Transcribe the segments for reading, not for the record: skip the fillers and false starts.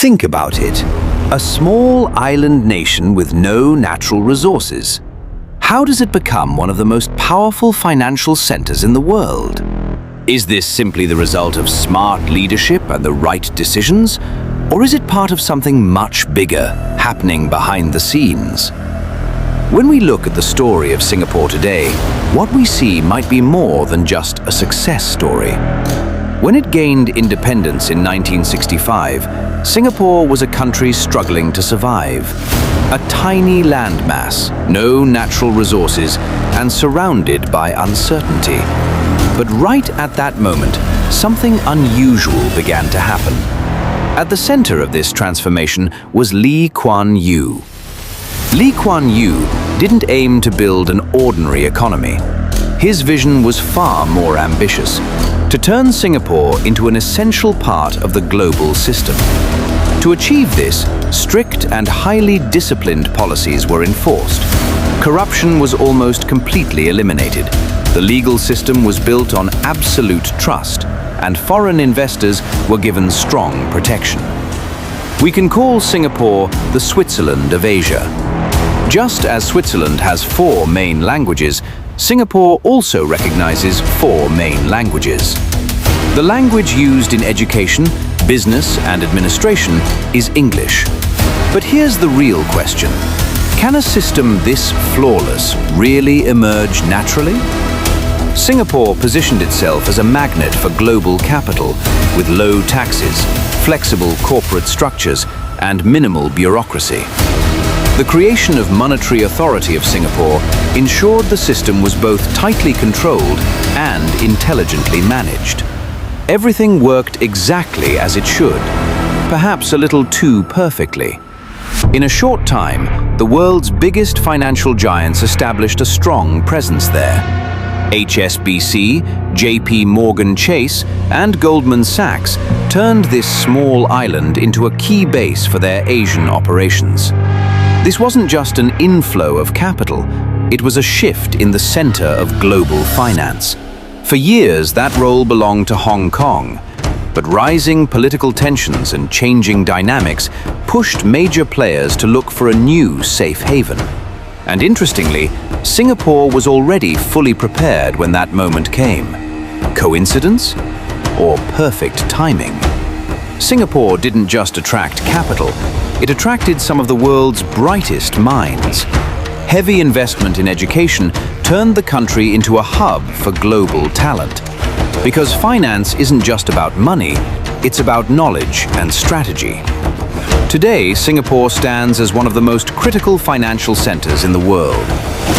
Think about it. A small island nation with no natural resources. How does it become one of the most powerful financial centers in the world? Is this simply the result of smart leadership and the right decisions? Or is it part of something much bigger happening behind the scenes? When we look at the story of Singapore today, what we see might be more than just a success story. When it gained independence in 1965, Singapore was a country struggling to survive. A tiny landmass, no natural resources, and surrounded by uncertainty. But right at that moment, something unusual began to happen. At the center of this transformation was Lee Kuan Yew. Lee Kuan Yew didn't aim to build an ordinary economy. His vision was far more ambitious: to turn Singapore into an essential part of the global system. To achieve this, strict and highly disciplined policies were enforced. Corruption was almost completely eliminated. The legal system was built on absolute trust, and foreign investors were given strong protection. We can call Singapore the Switzerland of Asia. Just as Switzerland has 4 main languages, Singapore also recognizes 4 main languages. The language used in education, business, and administration is English. But here's the real question. Can a system this flawless really emerge naturally? Singapore positioned itself as a magnet for global capital, with low taxes, flexible corporate structures, and minimal bureaucracy. The creation of monetary authority of Singapore ensured the system was both tightly controlled and intelligently managed. Everything worked exactly as it should, perhaps a little too perfectly. In a short time, the world's biggest financial giants established a strong presence there. HSBC, JPMorgan Chase, and Goldman Sachs turned this small island into a key base for their Asian operations. This wasn't just an inflow of capital, it was a shift in the center of global finance. For years, that role belonged to Hong Kong, but rising political tensions and changing dynamics pushed major players to look for a new safe haven. And interestingly, Singapore was already fully prepared when that moment came. Coincidence? Or perfect timing? Singapore didn't just attract capital, it attracted some of the world's brightest minds. Heavy investment in education turned the country into a hub for global talent. Because finance isn't just about money, it's about knowledge and strategy. Today, Singapore stands as one of the most critical financial centers in the world,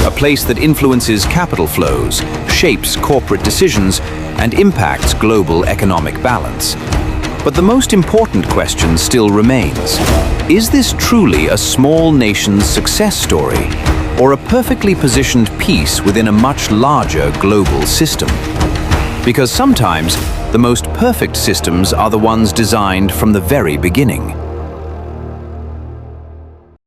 a place that influences capital flows, shapes corporate decisions, and impacts global economic balance. But the most important question still remains. Is this truly a small nation's success story, or a perfectly positioned piece within a much larger global system? Because sometimes, the most perfect systems are the ones designed from the very beginning.